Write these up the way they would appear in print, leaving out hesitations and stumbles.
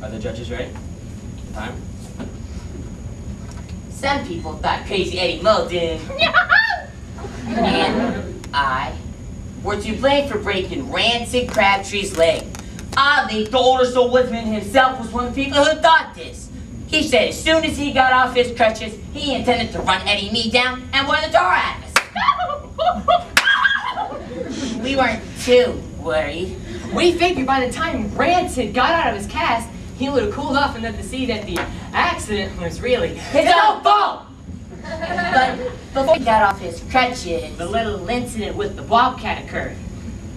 Are the judges ready? Time? Some people thought Crazy Eddie Muldoon and I were to blame for breaking Rancid Crabtree's leg. Oddly, the older soul woodsman himself was one of the people who thought this. He said as soon as he got off his crutches, he intended to run Eddie me down and one of the door at us. We weren't too worried. We figured by the time Rancid got out of his cast, he would have cooled off enough to see that the accident was really his own fault. But before he got off his crutches, The little incident with the Bobcat occurred.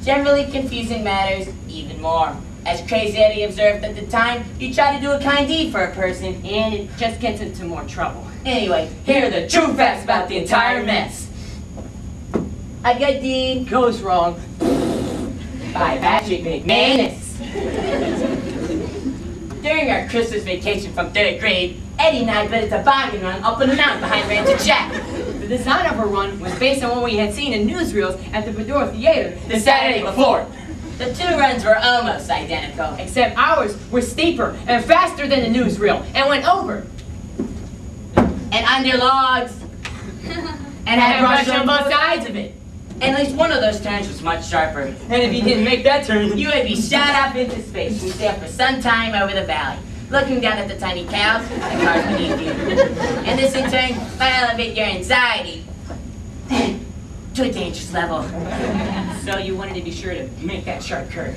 generally confusing matters even more. As Crazy Eddie observed at the time, you try to do a kind deed for a person, And it just gets into more trouble. anyway, here are the true facts about the entire mess. A good deed Goes wrong. by Patrick McManus. During our Christmas vacation from 3rd grade, Eddie and I built a toboggan run up on the mountain behind Rancid Shack. The design of our run was based on what we had seen in newsreels at the Bedore Theater The Saturday before. The two runs were almost identical. except ours was steeper and faster than the newsreel and went over. And under logs. And had brush on both sides of it. At least one of those turns was much sharper. And if you didn't make that turn, You would be shot up into space and sail for some time over the valley, looking down at the tiny cows and cars beneath you. And this in turn might elevate your anxiety to a dangerous level. so you wanted to be sure to make that sharp curve,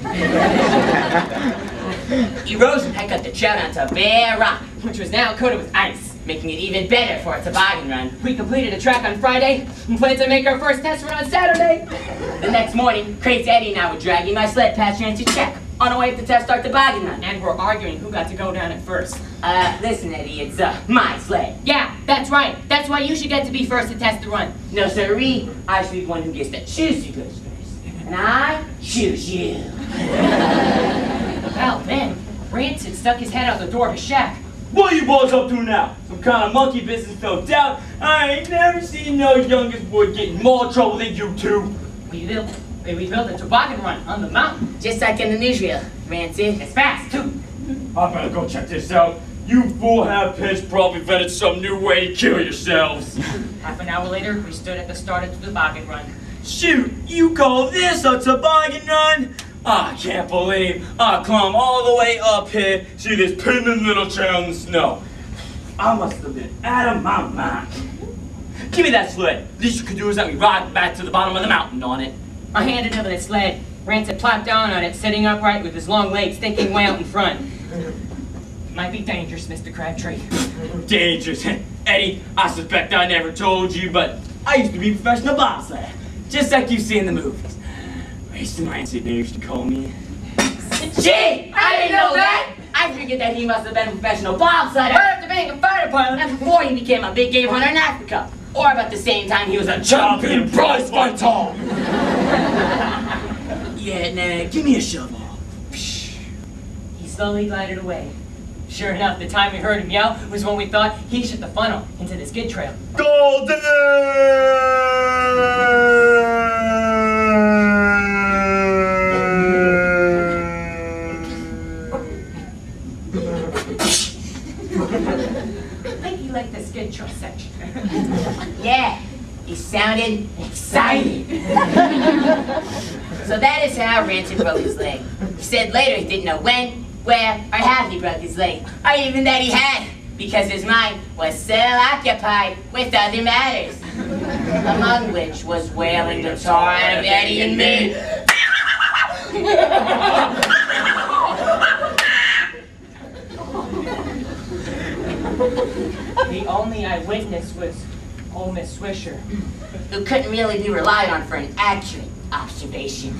Erosion had cut the trail down to bare rock, which was now coated with ice. making it even better for a toboggan run. We completed a track on Friday and planned to make our first test run on Saturday. The next morning, Crazy Eddie and I were dragging my sled past Rancid Shack on our way to test our toboggan run. And we're arguing who got to go down it first. Listen, Eddie, it's my sled. Yeah, that's right. That's why you should get to be first to test the run. No, sirree, I should be the one who gets to choose who goes first. And I choose you. Well, then, Rancid stuck his head out the door of his shack. What are you boys up to now? Some kind of monkey business fell down. I ain't never seen no youngest boy get in more trouble than you two. We built a toboggan run on the mountain. Just like in the newsreel, Rancid. It's fast, too. I better go check this out. You fool half-pits probably invented some new way to kill yourselves. Half an hour later, we stood at the start of the toboggan run. Shoot, you call this a toboggan run? I can't believe I climbed all the way up here, see this piddling little trail in the snow. I must have been out of my mind. Give me that sled. Least you could do is let me ride back to the bottom of the mountain on it. I handed him the sled. Rancid plopped down on it, sitting upright with his long legs thinking way out in front. Might be dangerous, Mr. Crabtree. Dangerous. Eddie, I suspect I never told you, but I used to be a professional bobsled. Just like you see in the movies. Racing Rancid, they used to call me. Gee, I didn't know that! I figured that he must have been a professional bobsledder Right after being a fighter pilot. and before he became a big game hunter in Africa. Or about the same time he was a champion prize fighter. Yeah, nah, give me a shovel. He slowly glided away. Sure enough, the time we heard him yell was when we thought he shot the funnel into the skid trail. Golden! I think he liked the skid trail section. Yeah, he sounded excited. So that is how Rancid broke his leg. He said later he didn't know when, where, or how he broke his leg, or even that he had, because his mind was still occupied with other matters, among which was wailing the tar out of Eddie and me. The only eyewitness was old Miss Swisher. Who couldn't really be relied on for an accurate observation.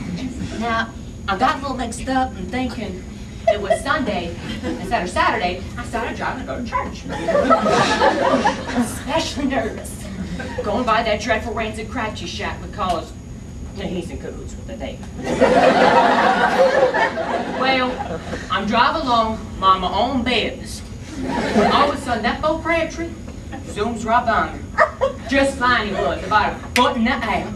Now, I got a little mixed up and thinking it was Sunday instead of Saturday. I started driving to go to church. Especially nervous. Going by that dreadful Rancid Crabtree shack with collars. He's in cahoots with the day. Well, I'm driving along, mind my own business. All of a sudden, that old Crabtree zooms right by me. Just fine he was, about a foot in the air.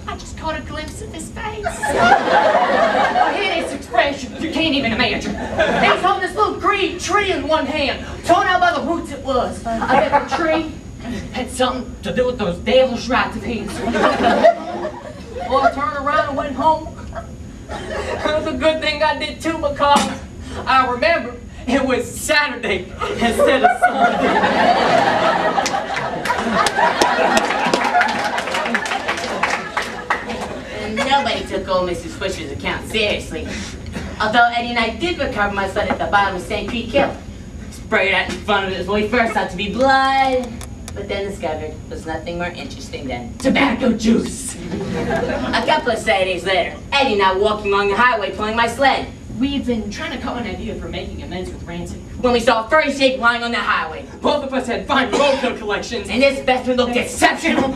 I just caught a glimpse of his face. I hit it He's holding this little green tree in one hand, torn out by the roots it was. I bet the tree had something to do with those devilish rights of his. Well, I turned around and went home. It was a good thing I did too, because I remember it was Saturday instead of Sunday. And nobody took old Mrs. Fisher's account seriously. Although Eddie and I did recover my sled at the bottom of St. Creek Hill. Sprayed out in front of it when we first thought to be blood, but then discovered it was nothing more interesting than tobacco juice. A couple of Saturdays later, Eddie and I were walking along the highway pulling my sled. We've been trying to come up with an idea for making amends with Rancid. When we saw a furry shape lying on the highway. Both of us had fine roadkill collections. And this specimen looked exceptional.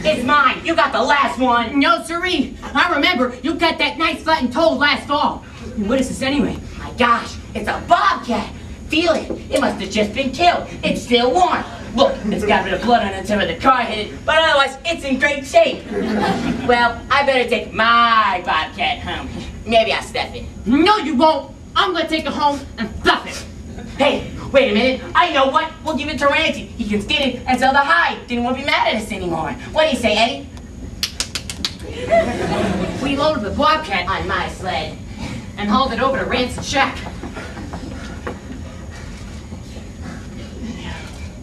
It's mine. You got the last one. No, siree. I remember you got that nice flattened toad last fall. What is this anyway? My gosh, it's a bobcat. Feel it. It must have just been killed. It's still warm. Look, it's got a bit of blood on it where the car hit it, but otherwise, it's in great shape. Well, I better take my bobcat home. Maybe I'll stuff it. No, you won't. I'm gonna take it home and fluff it. Hey, wait a minute. I know what. We'll give it to Rancy. He can skin it and sell the hide. Didn't want to be mad at us anymore. What do you say, Eddie? We loaded the bobcat On my sled. and hauled it over to Rancid's shack.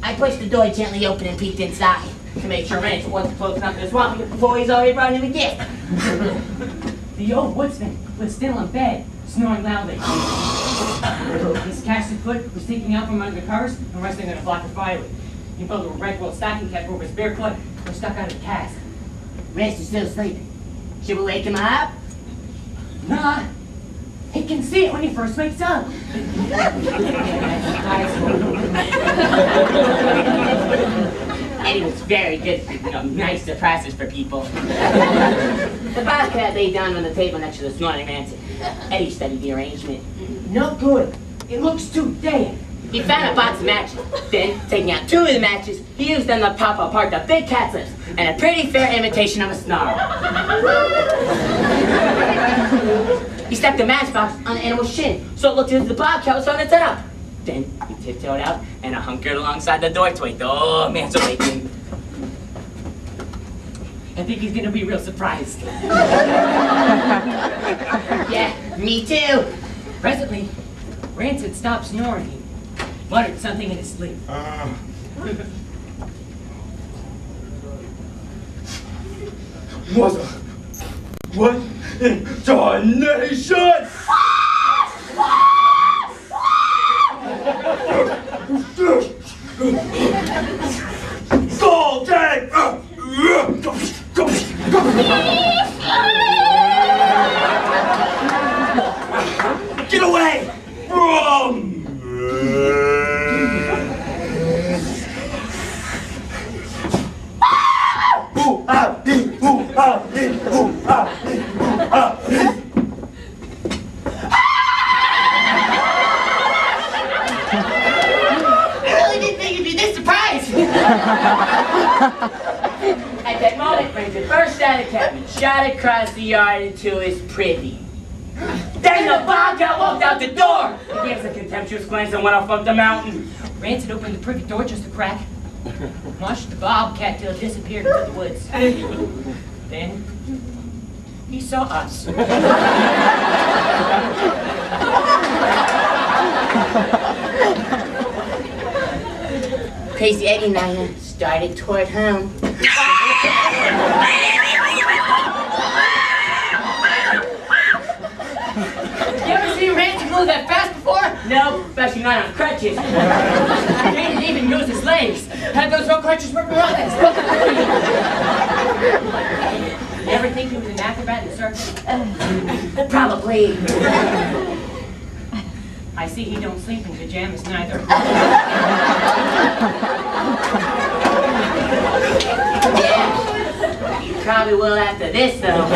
I pushed the door gently open and peeked inside to make sure Rancy wasn't close enough to the swamp before he's already brought him a gift. The old woodsman was still in bed, snoring loudly. His casted foot was sticking out from under the covers and resting on a block of firewood. He pulled a red wool stocking cap over his bare foot and was stuck out of the cast. Rancy's still sleeping. Should we wake him up? Nah, he can see it when he first wakes up. Eddie was very good at nice surprises for people. The bobcat lay down on the table next to the snoring Rancy. Eddie studied the arrangement. No good. It looks too dead. He found a box of matches. Then, taking out 2 of the matches, he used them to pop apart the big cat's lips and a pretty fair imitation of a snarl. He stuck the matchbox on the animal's shin, so it looked as if the bobcat was on its head up. Then, he tiptoed out and hunkered alongside the door to wait the old man's awakening. I think he's gonna be real surprised. Yeah, me too. Presently, Rancid stopped snoring. He muttered something in his sleep. What in darnation? Go, Dad! Get away! I really didn't think you'd be this surprised. At that moment, Rancid burst out of the cabin, shot across the yard into his privy. Then the bobcat walked out the door! He gave us a contemptuous glance and went off up the mountain. Rancid opened the privy door just a crack, watched the bobcat till it disappeared into the woods. Then, he saw us. Crazy Eddie and I started toward home. You ever seen Rancid move that fast before? No, especially not on crutches. He didn't even use his legs. Had those road crutches for brothers. You ever think he was an acrobat in the circus? Probably. I see he don't sleep in pajamas neither. Yeah, you probably will after this, though.